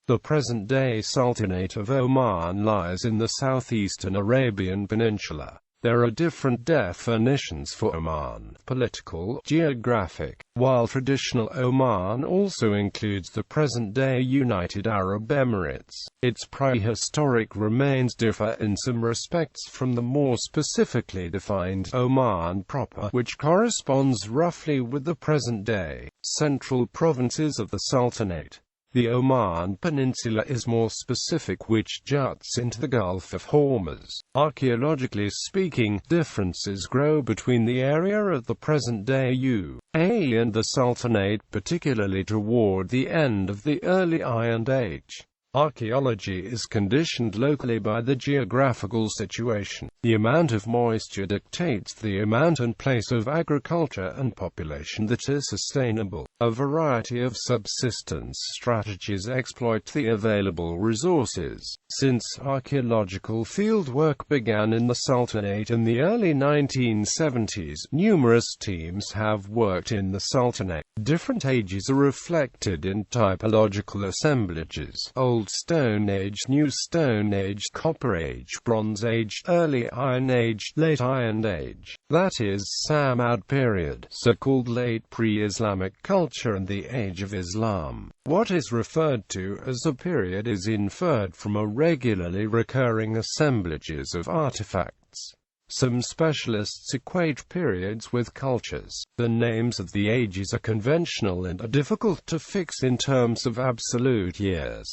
The present-day Sultanate of Oman lies in the southeastern Arabian Peninsula. There are different definitions for Oman: political, geographic, while traditional Oman also includes the present-day United Arab Emirates. Its prehistoric remains differ in some respects from the more specifically defined Oman proper, which corresponds roughly with the present-day central provinces of the Sultanate. The Oman Peninsula is more specific, which juts into the Gulf of Hormuz. Archaeologically speaking, differences grow between the area of the present-day UAE and the Sultanate, particularly toward the end of the early Iron Age. Archaeology is conditioned locally by the geographical situation. The amount of moisture dictates the amount and place of agriculture and population that is sustainable. A variety of subsistence strategies exploit the available resources. Since archaeological fieldwork began in the Sultanate in the early 1970s, numerous teams have worked in the Sultanate. Different ages are reflected in typological assemblages: Old Stone Age, New Stone Age, Copper Age, Bronze Age, Early Iron Age, Late Iron Age, that is, Samad period, so-called late pre-Islamic culture, and the Age of Islam. What is referred to as a period is inferred from a regularly recurring assemblages of artifacts. Some specialists equate periods with cultures. The names of the ages are conventional and are difficult to fix in terms of absolute years.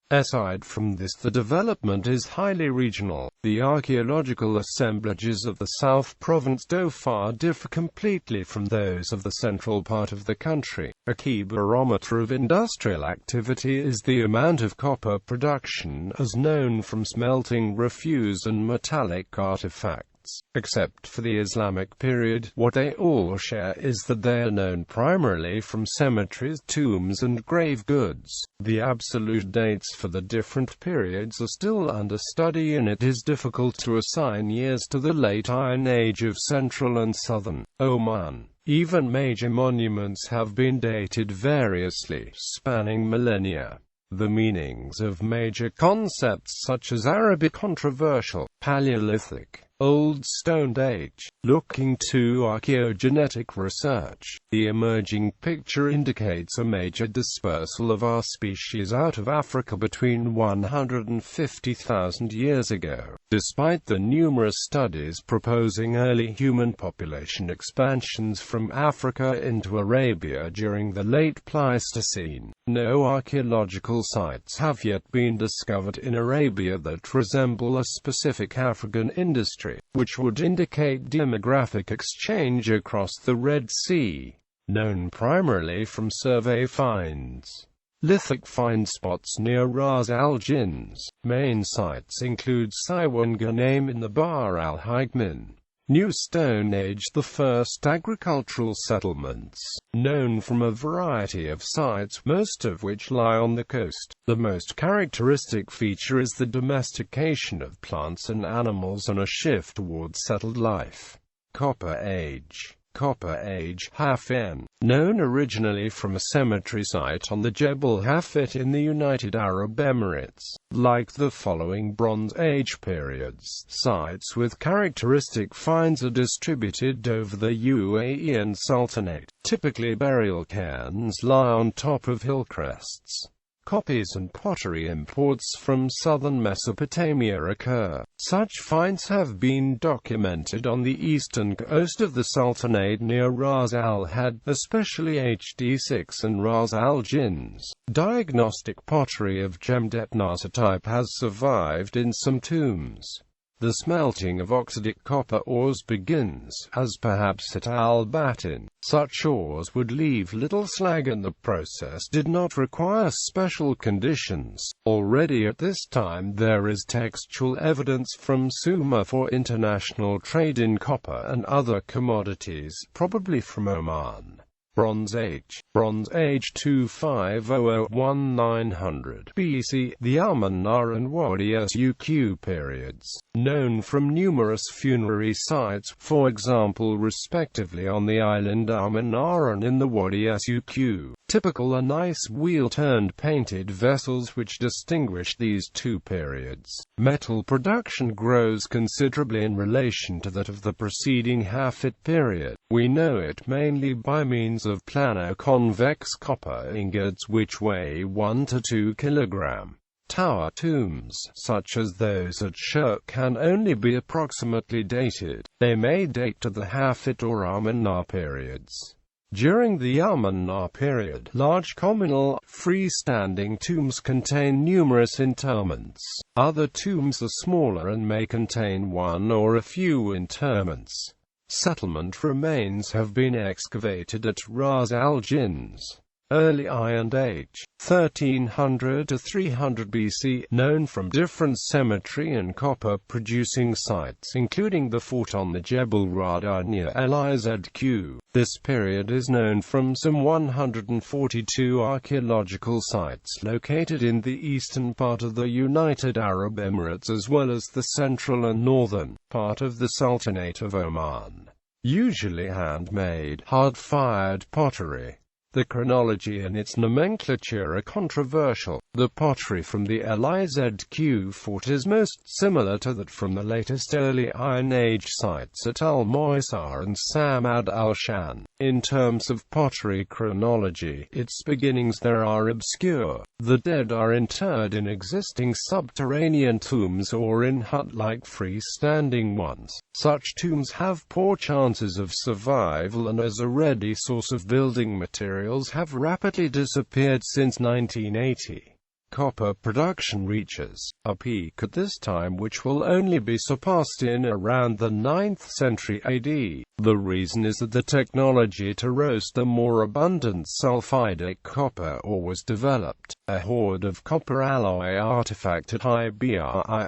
Aside from this, the development is highly regional. The archaeological assemblages of the South Province Dhofar differ completely from those of the central part of the country. A key barometer of industrial activity is the amount of copper production as known from smelting refuse and metallic artifacts. Except for the Islamic period, what they all share is that they are known primarily from cemeteries, tombs, and grave goods. The absolute dates for the different periods are still under study, and it is difficult to assign years to the late Iron Age of central and southern Oman. Even major monuments have been dated variously, spanning millennia. The meanings of major concepts such as Arabic controversial, Paleolithic, Old Stone Age. Looking to archaeogenetic research, the emerging picture indicates a major dispersal of our species out of Africa between 150,000 years ago. Despite the numerous studies proposing early human population expansions from Africa into Arabia during the late Pleistocene, no archaeological sites have yet been discovered in Arabia that resemble a specific African industry, which would indicate demographic exchange across the Red Sea, known primarily from survey finds. Lithic find spots near Ras al-Jins. Main sites include Siwan Ghanem in the Bahr al-Higman. New Stone Age, the first agricultural settlements, known from a variety of sites, most of which lie on the coast. The most characteristic feature is the domestication of plants and animals and a shift towards settled life. Copper Age. Copper Age, Hafin, known originally from a cemetery site on the Jebel Hafit in the United Arab Emirates. Like the following Bronze Age periods, sites with characteristic finds are distributed over the UAE and Sultanate. Typically, burial cairns lie on top of hill crests. Copies and pottery imports from southern Mesopotamia occur. Such finds have been documented on the eastern coast of the Sultanate near Ras al-Had, especially HD6 and Ras al-Jins. Diagnostic pottery of Jemdet-Nasa type has survived in some tombs. The smelting of oxidic copper ores begins, as perhaps at Al-Batin. Such ores would leave little slag, and the process did not require special conditions. Already at this time there is textual evidence from Sumer for international trade in copper and other commodities, probably from Oman. Bronze Age 2500–1900 BC. The Amarna and Wadi Suq periods, known from numerous funerary sites, for example respectively on the island Amarna and in the Wadi Suq. Typical are nice wheel-turned painted vessels which distinguish these two periods. Metal production grows considerably in relation to that of the preceding Hafid period. We know it mainly by means of plano-convex copper ingots which weigh 1 to 2 kg. Tower tombs, such as those at Shirk, can only be approximately dated. They may date to the Hafid or Amarna periods. During the Amarna period, large communal, freestanding tombs contain numerous interments. Other tombs are smaller and may contain one or a few interments. Settlement remains have been excavated at Ras al-Jins. Early Iron Age, 1300 to 300 BC, known from different cemetery and copper-producing sites, including the fort on the Jebel Rada near Lizq. This period is known from some 142 archaeological sites located in the eastern part of the United Arab Emirates as well as the central and northern part of the Sultanate of Oman. Usually handmade, hard-fired pottery. The chronology and its nomenclature are controversial. The pottery from the Lizq fort is most similar to that from the latest early Iron Age sites at Al-Moisar and Samad al-Shan. In terms of pottery chronology, its beginnings there are obscure. The dead are interred in existing subterranean tombs or in hut-like freestanding ones. Such tombs have poor chances of survival and as a ready source of building materials have rapidly disappeared since 1980. Copper production reaches a peak at this time which will only be surpassed in around the 9th century AD. The reason is that the technology to roast the more abundant sulfidic copper ore was developed. A hoard of copper alloy artifact at Ibri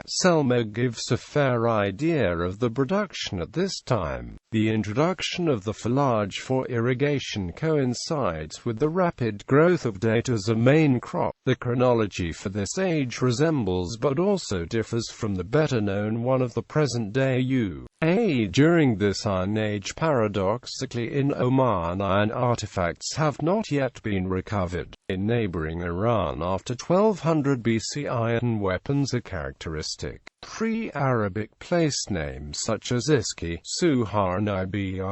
Selma gives a fair idea of the production at this time. The introduction of the fillage for irrigation coincides with the rapid growth of date as a main crop. The chronology for this age resembles but also differs from the better-known one of the present-day UAE. During this Iron Age, paradoxically in Oman, iron artifacts have not yet been recovered. In neighboring Iran after 1200 BC, iron weapons are characteristic. Pre-Arabic place names such as Iski, Suhar and Ibri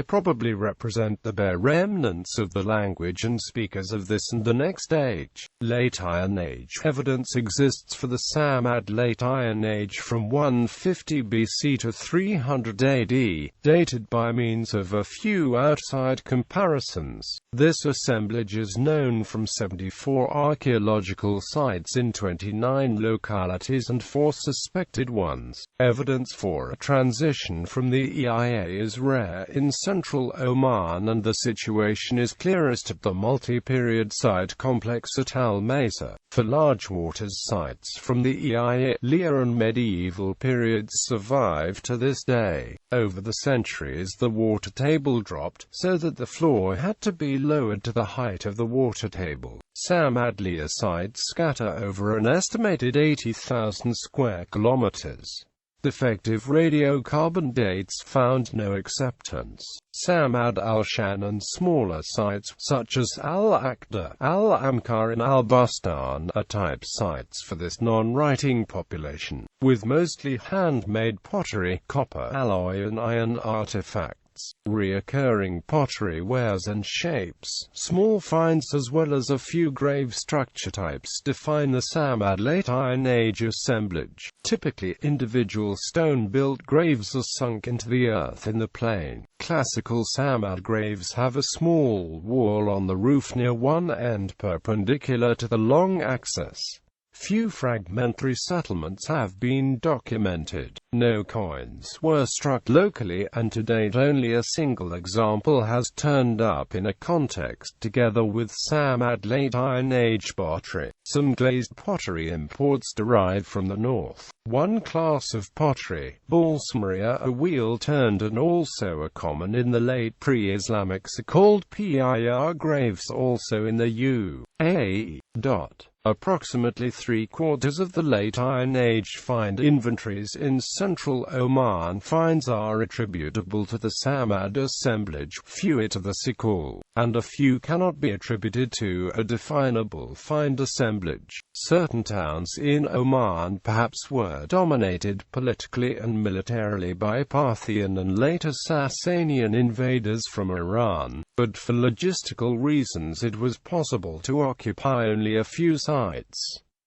probably represent the bare remnants of the language and speakers of this and the next age. Late Iron Age evidence exists for the Samad Late Iron Age from 150 BC to 300 AD, dated by means of a few outside comparisons. This assemblage is known from 74 archaeological sites in 29 localities and 4 suspected ones. Evidence for a transition from the EIA is rare in central Oman, and the situation is clearest at the multi-period site complex at Al Mesa. For large waters sites from the EIA, and medieval periods survive to this day. Over the centuries the water table dropped, so that the floor had to be lowered to the height of the water table. Samadlia sites scatter over an estimated 80,000 square kilometers. Defective radiocarbon dates found no acceptance. Samad al-Shan and smaller sites, such as Al-Aqda, Al-Amkar and Al-Bustan, are type sites for this non-writing population, with mostly handmade pottery, copper alloy and iron artifacts. Reoccurring pottery wares and shapes, small finds as well as a few grave structure types define the Samad Late Iron Age assemblage. Typically, individual stone-built graves are sunk into the earth in the plain. Classical Samad graves have a small wall on the roof near one end perpendicular to the long axis. Few fragmentary settlements have been documented. No coins were struck locally, and to date only a single example has turned up in a context together with Samad Late Iron Age pottery. Some glazed pottery imports derived from the north. One class of pottery, balsamaria, a wheel-turned and also a common in the late pre-Islamic so-called Pyule graves, also in the UAE. Approximately 3/4 of the Late Iron Age find inventories in central Oman finds are attributable to the Samad assemblage, few to the Sikul, and a few cannot be attributed to a definable find assemblage. Certain towns in Oman perhaps were dominated politically and militarily by Parthian and later Sasanian invaders from Iran, but for logistical reasons it was possible to occupy only a few sites.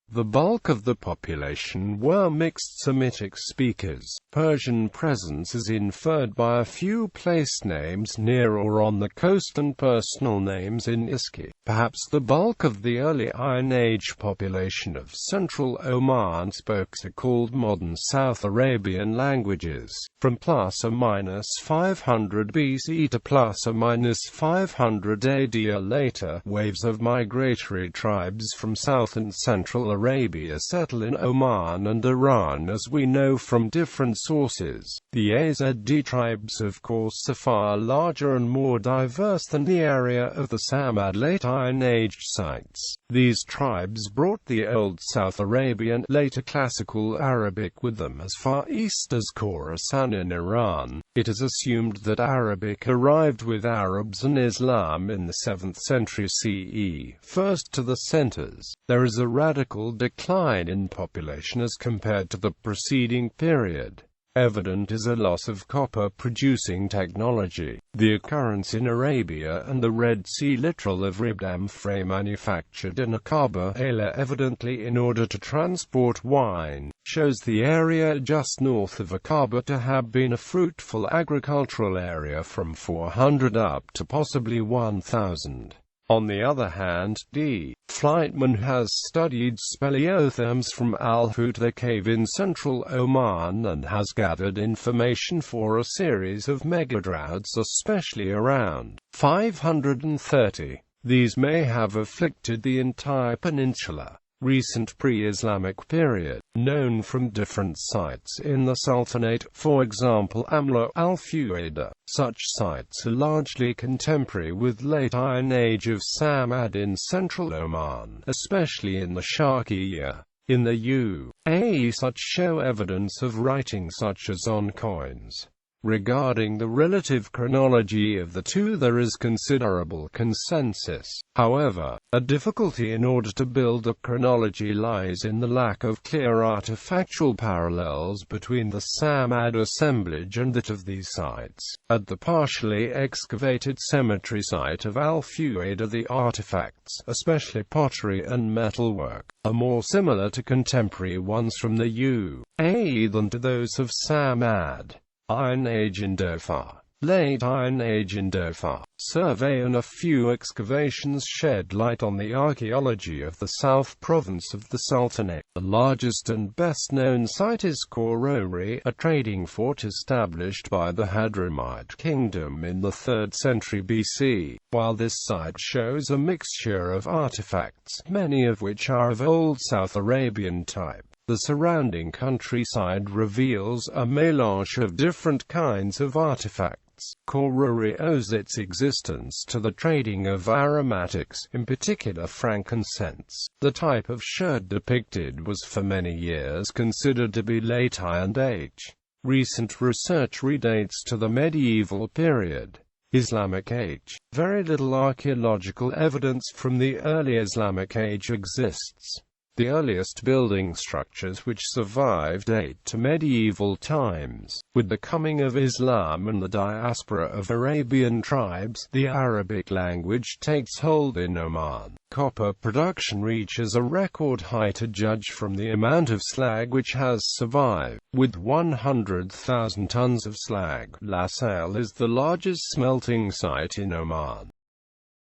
The bulk of the population were mixed Semitic speakers. Persian presence is inferred by a few place names near or on the coast and personal names in Iski. Perhaps the bulk of the early Iron Age population of central Oman spoke so-called modern South Arabian languages. From ±500 BC to ±500 AD or later, waves of migratory tribes from South and Central Arabia settle in Oman and Iran, as we know from different sources. The Azd tribes of course are far larger and more diverse than the area of the Samad Late Iron Age sites. These tribes brought the Old South Arabian, later Classical Arabic with them as far east as Khorasan in Iran. It is assumed that Arabic arrived with Arabs and Islam in the 7th century CE, first to the centers. There is a radical decline in population as compared to the preceding period. Evident is a loss of copper-producing technology. The occurrence in Arabia and the Red Sea littoral of ribbed amphorae manufactured in Aqaba, evidently in order to transport wine, shows the area just north of Aqaba to have been a fruitful agricultural area from 400 up to possibly 1000. On the other hand, D. Flightman has studied speleotherms from Al-Hutha cave in central Oman and has gathered information for a series of megadroughts, especially around 530. These may have afflicted the entire peninsula. Recent pre-Islamic period, known from different sites in the Sultanate, for example Amla, Al-Fuada. Such sites are largely contemporary with late Iron Age of Samad in central Oman, especially in the Sharqiya. In the UAE such show evidence of writing such as on coins. Regarding the relative chronology of the two there is considerable consensus. However, a difficulty in order to build a chronology lies in the lack of clear artifactual parallels between the Samad assemblage and that of these sites. At the partially excavated cemetery site of Al-Fuada the artifacts, especially pottery and metalwork, are more similar to contemporary ones from the UAE than to those of Samad. Iron Age in Dhofar. Late Iron Age in Dhofar. Survey and a few excavations shed light on the archaeology of the South Province of the Sultanate. The largest and best-known site is Korori, a trading fort established by the Hadramite Kingdom in the 3rd century BC. While this site shows a mixture of artifacts, many of which are of Old South Arabian type, the surrounding countryside reveals a melange of different kinds of artifacts. Korori owes its existence to the trading of aromatics, in particular frankincense. The type of sherd depicted was for many years considered to be late Iron Age. Recent research redates to the medieval period. Islamic Age. Very little archaeological evidence from the early Islamic Age exists. The earliest building structures which survive date to medieval times. With the coming of Islam and the diaspora of Arabian tribes, the Arabic language takes hold in Oman. Copper production reaches a record high to judge from the amount of slag which has survived. With 100,000 tons of slag, Lasalle is the largest smelting site in Oman.